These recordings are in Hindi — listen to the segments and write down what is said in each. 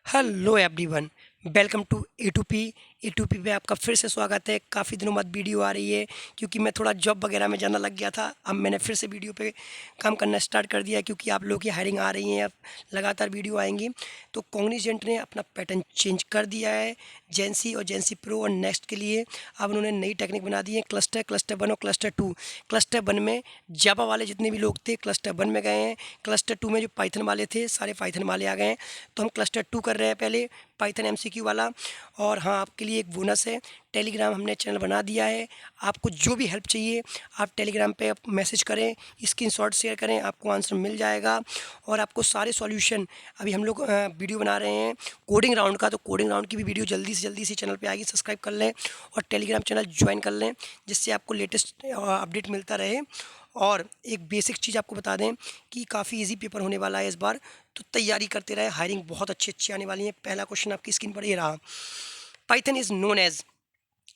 Hello everyone, welcome to A to P पे आपका फिर से स्वागत है। काफ़ी दिनों बाद वीडियो आ रही है क्योंकि मैं थोड़ा जॉब वगैरह में जाना लग गया था। अब मैंने फिर से वीडियो पे काम करना स्टार्ट कर दिया क्योंकि आप लोगों की हायरिंग आ रही है। अब लगातार वीडियो आएंगी। तो कॉग्निजेंट ने अपना पैटर्न चेंज कर दिया है जेंसी और जेंसी प्रो और नेक्स्ट के लिए। अब उन्होंने नई टेक्निक बना दी है क्लस्टर 1 और क्लस्टर 2। क्लस्टर 1 में जावा वाले जितने भी लोग थे क्लस्टर 1 में गए हैं। क्लस्टर 2 में जो पाइथन वाले थे सारे पाइथन वाले आ गए हैं। तो हम क्लस्टर 2 कर रहे हैं पहले, पाइथन एमसीक्यू वाला। और हाँ, आपके लिए एक बोनस है, टेलीग्राम हमने चैनल बना दिया है। आपको जो भी हेल्प चाहिए आप टेलीग्राम पे आप मैसेज करें, स्क्रीनशॉट शेयर करें, आपको आंसर मिल जाएगा। और आपको सारे सॉल्यूशन, अभी हम लोग वीडियो बना रहे हैं कोडिंग राउंड का, तो कोडिंग राउंड की भी वीडियो जल्दी से जल्दी इसी चैनल पे आएगी। सब्सक्राइब कर लें और टेलीग्राम चैनल ज्वाइन कर लें जिससे आपको लेटेस्ट अपडेट मिलता रहे। और एक बेसिक चीज़ आपको बता दें कि काफ़ी इजी पेपर होने वाला है इस बार, तो तैयारी करते रहे। हायरिंग बहुत अच्छी अच्छी आने वाली है। पहला क्वेश्चन आपकी स्क्रीन पर ये रहा। Python is known as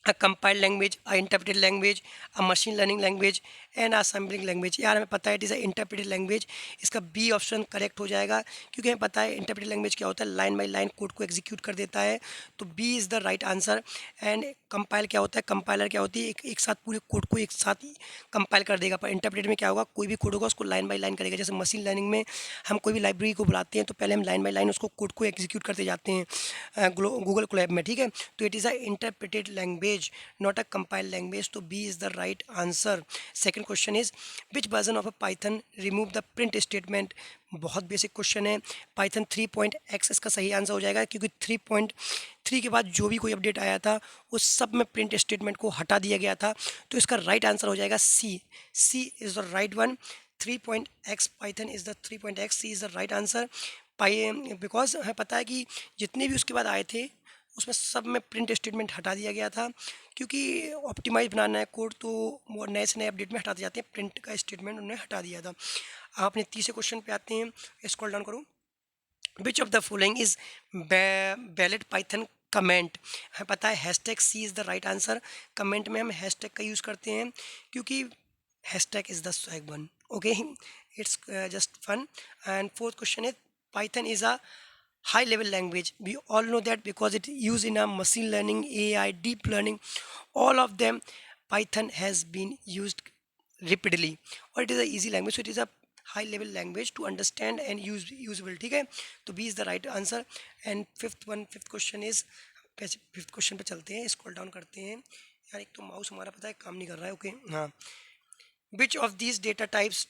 a compiled language, a interpreted language, a machine learning language and a assembling language। यार हमें पता है it is a interpreted language. इसका बी ऑप्शन करेक्ट हो जाएगा क्योंकि हमें पता है इंटरप्रेटेड लैंग्वेज क्या होता है, लाइन बाय लाइन कोड को एग्जीक्यूट कर देता है। तो B is the right answer. And compile क्या होता है, कंपाइलर क्या होती है, एक साथ पूरे कोड को एक साथ कंपाइल कर देगा। पर इंटरप्रेटेड में क्या होगा, कोई भी कोड होगा उसको लाइन बाय लाइन करेगा। जैसे मशीन लर्निंग में हम कोई भी लाइब्रेरी को बुलाते हैं तो पहले हम लाइन बाय लाइन उसको कोड को एग्जीक्यूट करते जाते हैं गूगल कोलैब में, ठीक है। तो it is a interpreted language, not a compiled language। तो B is the right answer। Second question is which version of a Python remove the print statement। बहुत बेसिक क्वेश्चन है। पाइथन 3.x इसका सही आंसर हो जाएगा क्योंकि 3.3 के बाद जो भी कोई अपडेट आया था उस सब में प्रिंट स्टेटमेंट को हटा दिया गया था। तो इसका राइट आंसर हो जाएगा C. C is the right one. 3.x Python is the 3.x, C is the right answer. पाई बिकॉज हमें पता है कि जितने भी उसके बाद आए थे उसमें सब में प्रिंट स्टेटमेंट हटा दिया गया था क्योंकि ऑप्टिमाइज बनाना है कोड, तो वो नए से नए अपडेट में हटाते जाते हैं, प्रिंट का स्टेटमेंट उन्होंने हटा दिया था। आपने तीसरे क्वेश्चन पे आते हैं, स्क्रॉल डाउन करो। Which of the following is valid Python comment. हमें पता है hashtag C is the right answer. Comment में हम हैशटैग का यूज़ करते हैं क्योंकि hashtag is the swag one, okay. It's just fun. And fourth question is Python is a high level language. We all know that because it used in a machine learning, AI, deep learning, all of them Python has been used repeatedly, or it is a easy language, so it is a high level language to understand and use usable, ठीक है। तो B is the right answer। and fifth question is, fifth question पे चलते हैं, स्क्रॉल डाउन करते हैं। यार एक तो माउस हमारा पता है काम नहीं कर रहा है, ओके हाँ। Which of these data types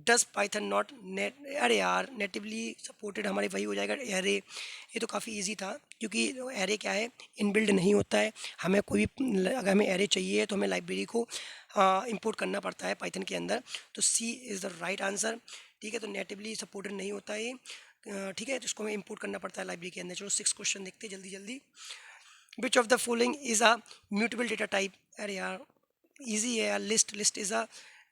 does Python not net, अरे यार नेटिवली सपोर्टेड हमारे वही हो जाएगा एरे। ये तो काफ़ी इजी था क्योंकि एरे क्या है, इनबिल्ड नहीं होता है। हमें कोई भी अगर हमें एरे चाहिए तो हमें लाइब्रेरी को इंपोर्ट करना पड़ता है पाइथन के अंदर। तो सी इज़ द राइट आंसर, ठीक है। तो नेटिवली सपोर्टेड नहीं होता है ठीक है, तो इसको हमें इंपोर्ट करना पड़ता है लाइब्रेरी के अंदर। चलो सिक्स क्वेश्चन देखते हैं जल्दी जल्दी। विच of the following is a mutable data type. अरे यार इजी है यार, list. List is a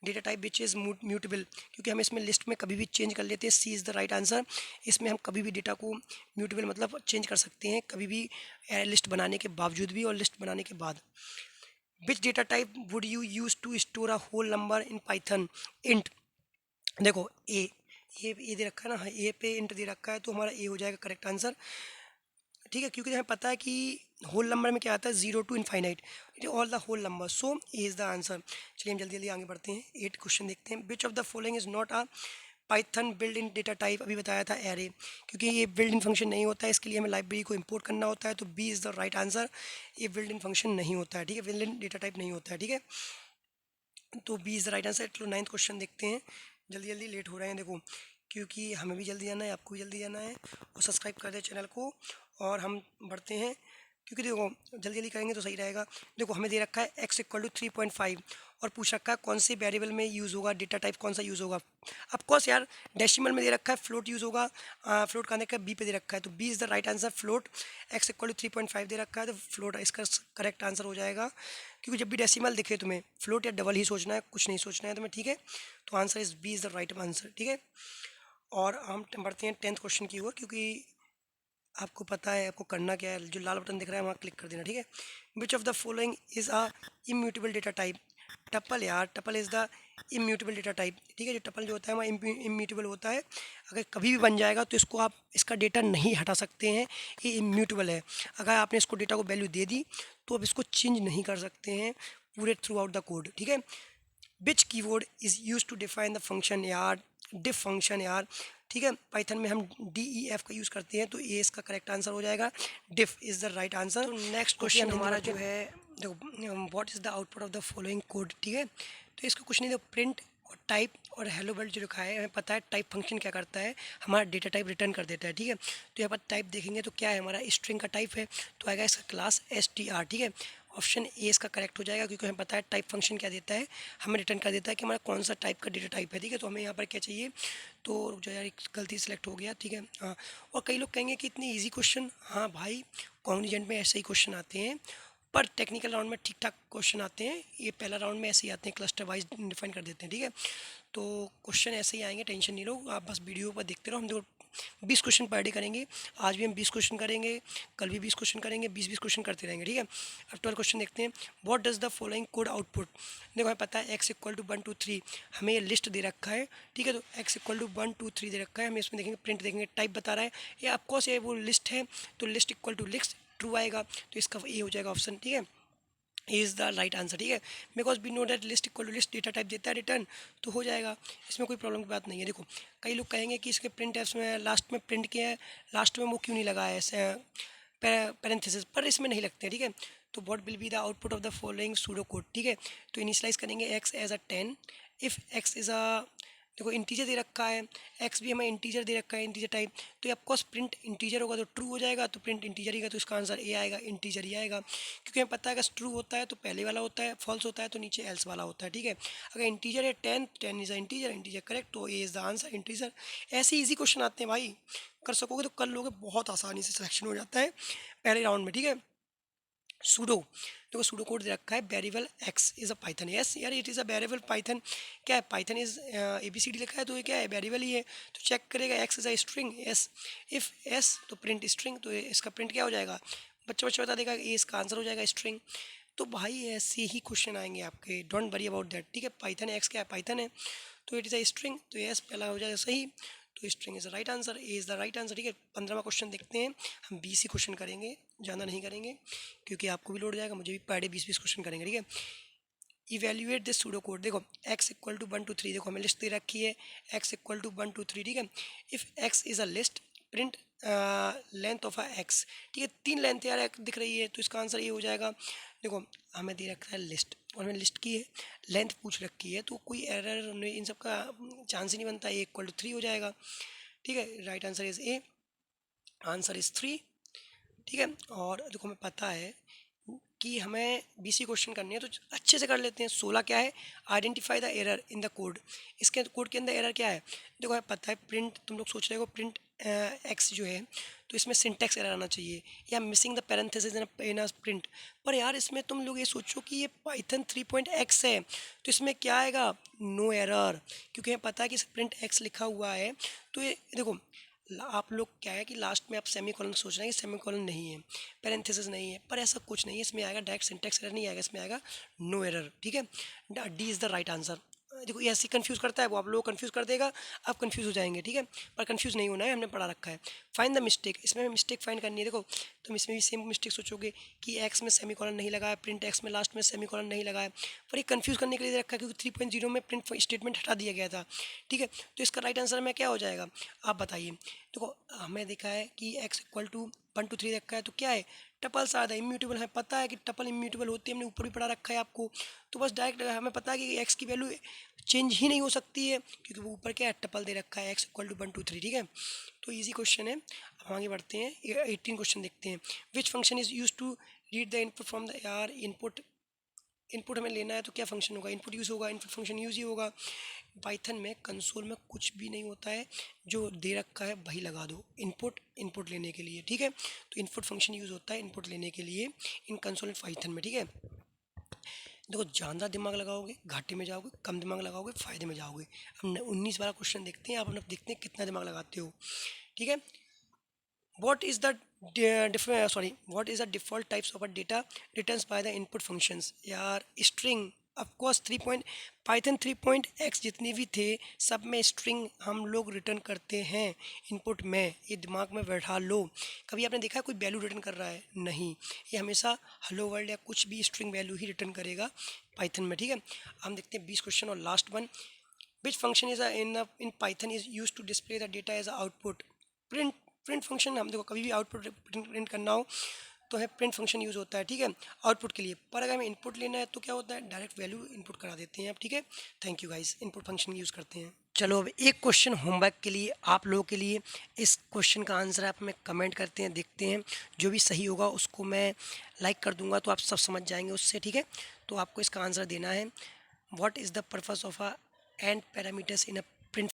data type which is mutable क्योंकि हम इसमें लिस्ट में कभी भी चेंज कर लेते हैं। सी इज़ द राइट आंसर। इसमें हम कभी भी डेटा को म्यूटेबल मतलब चेंज कर सकते हैं कभी भी, लिस्ट बनाने के बावजूद भी और लिस्ट बनाने के बाद। Which data type would you use to store a whole number in Python. Int. देखो ए दे रखा है ना, ए पे इंट दे रखा है तो हमारा ए हो जाएगा करेक्ट आंसर, ठीक है। क्योंकि हमें पता है कि होल नंबर में क्या आता है, zero to infinite, it is all the whole number, so A is the answer. चलिए हम जल्दी जल्दी आगे बढ़ते हैं, एट क्वेश्चन देखते हैं। विच of the following is not a Python build in data type. अभी बताया था एरे, क्योंकि ये बिल्ड इन फंक्शन नहीं होता है, इसके लिए हमें लाइब्रेरी को इंपोर्ट करना होता है। तो B is the right answer. ये बिल्ड इन फंक्शन नहीं होता है, ठीक है, बिल्ड इन डेटा टाइप नहीं होता है, ठीक है। तो B is the right answer. चलो नाइन्थ क्वेश्चन देखते हैं, जल्दी जल्दी लेट हो रहे हैं देखो, क्योंकि हमें भी जल्दी जाना है, आपको भी जल्दी जाना है। और सब्सक्राइब कर दें चैनल को और हम बढ़ते हैं क्योंकि देखो जल्दी जल्दी करेंगे तो सही रहेगा। देखो हमें दे रखा है x इक्वल टू 3.5 और पूछ रखा है कौन से वेरिएबल में यूज़ होगा, डेटा टाइप कौन सा यूज़ होगा। ऑफकोर्स यार डेसिमल में दे रखा है, फ्लोट यूज़ होगा। फ्लोट का देखा बी पे दे रखा है, तो B is the right answer, float. x equal to 3.5 दे रखा है तो फ्लोट इसका करेक्ट आंसर हो जाएगा। क्योंकि जब भी डेसिमल दिखे तुम्हें फ्लोट या डबल ही सोचना है, कुछ नहीं सोचना है तुम्हें, ठीक है। तो answer is B is the right answer, ठीक है। और हम बढ़ते हैं टेंथ क्वेश्चन की ओर, क्योंकि आपको पता है आपको करना क्या है, जो लाल बटन दिख रहा है वहाँ क्लिक कर देना, ठीक है। Which of the following is a immutable data type. Tuple यार, tuple is the immutable data type, ठीक है। जो टपल जो होता है हमारा इम्यूटेबल होता है, अगर कभी भी बन जाएगा तो इसको आप इसका डेटा नहीं हटा सकते हैं, ये इम्यूटेबल है। अगर आपने इसको डेटा को वैल्यू दे दी तो अब इसको चेंज नहीं कर सकते हैं पूरे थ्रू आउट द कोड, ठीक है। Which keyword is use to define the function यार, डिफ फंक्शन यार, ठीक है। पाइथन में हम DEF का यूज़ करते हैं, तो ये इसका करेक्ट आंसर हो जाएगा, डिफ इज़ द राइट आंसर। तो नेक्स्ट क्वेश्चन हमारा जो है, देखो what is the output of the following code, ठीक है। तो इसका कुछ नहीं, देखो प्रिंट और टाइप और हेलो वर्ल्ड जो लिखा है, हमें पता है टाइप फंक्शन क्या करता है, हमारा डेटा टाइप रिटर्न कर देता है, ठीक है। तो यहाँ पर टाइप देखेंगे तो क्या है, हमारा स्ट्रिंग का टाइप है, तो आएगा इसका क्लास str, ठीक है। ऑप्शन ए इसका करेक्ट हो जाएगा, क्योंकि हमें पता है टाइप फंक्शन क्या देता है, हमें रिटर्न कर देता है कि हमारा कौन सा टाइप का डेटा टाइप है, ठीक है। तो हमें यहाँ पर क्या चाहिए, तो रुक जाओ यार, एक गलती सेलेक्ट हो गया, ठीक है। हाँ, और कई लोग कहेंगे कि इतनी ईजी क्वेश्चन, हाँ भाई कॉग्निजेंट में ऐसे ही क्वेश्चन आते हैं, पर टेक्निकल राउंड में ठीक ठाक क्वेश्चन आते हैं, ये पहला राउंड में ऐसे ही आते हैं, क्लस्टर वाइज डिफाइन कर देते हैं, ठीक है। तो क्वेश्चन ऐसे ही आएंगे, टेंशन नहीं लो, आप बस वीडियो पर देखते रहो। हम देखो 20 क्वेश्चन पर डे करेंगे, आज भी हम 20 क्वेश्चन करेंगे, कल भी 20 क्वेश्चन करेंगे, 20-20 क्वेश्चन करते रहेंगे, ठीक है। अब 12 क्वेश्चन देखते हैं। What does the following code output, देखो हमें पता है x इक्वल टू 1 2 3, हमें ये लिस्ट दे रखा है, ठीक है। तो x इक्वल टू 1 2 3 दे रखा है, हमें इसमें देखेंगे प्रिंट देखेंगे, टाइप बता रहा है, ये ऑफकोर्स ये वो लिस्ट है, तो list equal to list true आएगा, तो इसका ये हो जाएगा ऑप्शन, ठीक है, इज़ द राइट आंसर, ठीक है। Because we know that list equal to list data type देता है रिटर्न, तो हो जाएगा, इसमें कोई प्रॉब्लम की बात नहीं है। देखो कई लोग कहेंगे कि इसके प्रिंट एप्स में लास्ट में प्रिंट किया है, लास्ट में वो क्यों नहीं लगा है ऐसे पैरेंथेसिस, पर इसमें नहीं लगते हैं, ठीक है। तो what will be the output of the following pseudo code, ठीक है। तो इनिशियलाइज करेंगे x as a 10, if x is a, देखो इंटीजर दे रखा है, x भी हमें इंटीजर दे रखा है, इंटीजर टाइप, तो ये ऑफकोर्स प्रिंट इंटीजर होगा तो ट्रू हो जाएगा, तो प्रिंट इंटीजर ही का, तो इसका आंसर ए आएगा, इंटीजर ही आएगा, क्योंकि हमें पता है अगर ट्रू होता है तो पहले वाला होता है, फॉल्स होता है तो नीचे एल्स वाला होता है, ठीक है। अगर इंटीजर है 10, 10 is a integer, integer correct, तो A is the answer, integer. ऐसे इजी क्वेश्चन आते हैं भाई, कर सकोगे तो कर लोगे, बहुत आसानी से सिलेक्शन हो जाता है पहले राउंड में, ठीक है। सूडो, देखो सूडो कोड दे रखा है, variable X is a Python, yes यार it is a variable Python, क्या है पाइथन इज़ ABCD लिखा है, तो ये क्या है, वेरिएबल ही है, तो चेक करेगा x is a string, yes, if S तो प्रिंट स्ट्रिंग, तो इसका प्रिंट क्या हो जाएगा, बच्चा बच्चा बता देगा, ये इसका आंसर हो जाएगा स्ट्रिंग। तो भाई ऐसे ही क्वेश्चन आएंगे आपके, डोंट वरी अबाउट दैट, ठीक है। पाइथन एक्स क्या है, पाइथन है, तो इट इज़ अ स्ट्रिंग, तो यस पहला हो जाएगा सही, तो string is the right answer, A is the right answer, ठीक है। 15वां क्वेश्चन देखते हैं, हम 20 ही क्वेश्चन करेंगे, ज़्यादा नहीं करेंगे, क्योंकि आपको भी लोड जाएगा, मुझे भी पर डे 20-20 क्वेश्चन करेंगे, ठीक है। इवेल्युएट दिस सूडो कोड, देखो x इक्वल टू 1 2 3, देखो हमें लिस्ट दे रखी है, x इक्वल टू 1 2 3, ठीक है। If x is a list, print length of a x, ठीक है, 3 लेंथ यार दिख रही है, तो इसका आंसर ये हो जाएगा। देखो हमें दे रखा है लिस्ट, और हमें लिस्ट की है लेंथ पूछ रखी है, तो कोई एरर नहीं, इन सब का चांस ही नहीं बनता, ए इक्वल टू 3 हो जाएगा, ठीक है। Right answer is a, answer is 3, ठीक है। और देखो हमें पता है कि हमें BC क्वेश्चन करनी है, तो अच्छे से कर लेते हैं। 16 क्या है, identify the error in the code, इसके कोड के अंदर एरर क्या है, देखो हमें पता है प्रिंट, तुम लोग सोच रहे हो प्रिंट एक्स जो है, तो इसमें सिंटेक्स एरर आना चाहिए, या missing the parenthesis in a print, पर यार इसमें तुम लोग ये सोचो कि ये पाइथन 3.x है, तो इसमें क्या आएगा, नो एरर, क्योंकि हमें पता है कि प्रिंट एक्स लिखा हुआ है, तो ये देखो आप लोग क्या है कि लास्ट में आप सेमी कॉलन सोच रहे हैं कि सेमी कॉलन नहीं है, पैरेंथेसिस नहीं है, पर ऐसा कुछ नहीं है, इसमें आएगा डायरेक्ट सिंटेक्स एरर नहीं आएगा, इसमें आएगा नो एरर, ठीक है। D is the right answer. देखो ये ऐसे कंफ्यूज करता है, वो आप लोग कंफ्यूज कर देगा, आप कंफ्यूज हो जाएंगे, ठीक है, पर कंफ्यूज नहीं होना है, हमने पढ़ा रखा है। फाइंड द मिस्टेक, इसमें मिस्टेक फाइंड करनी है, देखो तुम इसमें भी सेम मिस्टेक सोचोगे कि एक्स में सेमी कॉलन नहीं लगा है, प्रिंट एक्स में लास्ट में सेमी कॉलन नहीं लगा है, पर ये कंफ्यूज करने के लिए रखा है, क्योंकि 3.0 में प्रिंट स्टेटमेंट हटा दिया गया था, ठीक है। तो इसका राइट आंसर में क्या हो जाएगा, आप बताइए। देखो हमें देखा है कि x इक्वल टू 1 2 3 रखा है, तो क्या है, टपल्स आधा इम्यूटेबल है, पता है कि टपल इम्यूटेबल होती है, हमने ऊपर भी पढ़ा रखा है आपको, तो बस डायरेक्ट हमें पता है कि x की वैल्यू चेंज ही नहीं हो सकती है, क्योंकि वो ऊपर क्या है, टपल दे रखा है x इक्वल टू 1 2 3, ठीक है। तो इजी क्वेश्चन है, अब आगे बढ़ते हैं, 18 क्वेश्चन देखते हैं। Which function is use to read the input from the यार, इनपुट इनपुट हमें लेना है, तो क्या फंक्शन होगा, इनपुट यूज़ होगा, इनपुट फंक्शन यूज़ ही होगा। पाइथन में कंसोल में कुछ भी नहीं होता है, जो दे रखा है वही लगा दो, इनपुट इनपुट लेने के लिए, ठीक है। तो इनपुट फंक्शन यूज़ होता है इनपुट लेने के लिए इन कंसोल पाइथन में, ठीक है। देखो ज़्यादा दिमाग लगाओगे घाटे में जाओगे, कम दिमाग लगाओगे फ़ायदे में जाओगे। हम 19 वाला क्वेश्चन देखते हैं, आप अपना देखते हैं कितना दिमाग लगाते हो, ठीक है। what is the what is the default types of a data returns by the input functions, यार string, ऑफकोर्स पाइथन 3.x जितने भी थे सब में स्ट्रिंग हम लोग रिटर्न करते हैं इनपुट में, ये दिमाग में बैठा लो। कभी आपने देखा है कोई वैल्यू रिटर्न कर रहा है? नहीं, ये हमेशा हेलो वर्ल्ड या कुछ भी स्ट्रिंग वैल्यू ही रिटर्न करेगा पाइथन में, ठीक है। हम देखते हैं 20 क्वेश्चन और last one. Which function is in Python is use to display the data as output? Print function, हम देखो कभी भी आउटपुट प्रिंट करना हो तो है प्रिंट फंक्शन यूज़ होता है, ठीक है, आउटपुट के लिए। पर अगर हमें इनपुट लेना है तो क्या होता है, डायरेक्ट वैल्यू इनपुट करा देते हैं आप, ठीक है। Thank you guys, input function use करते हैं। चलो अब एक क्वेश्चन होमवर्क के लिए आप लोगों के लिए। इस क्वेश्चन का आंसर आप हमें कमेंट करते हैं, देखते हैं जो भी सही होगा उसको मैं लाइक कर दूंगा तो आप सब समझ जाएंगे उससे, ठीक है। तो आपको इसका आंसर देना है, what is the purpose of a and parameters in a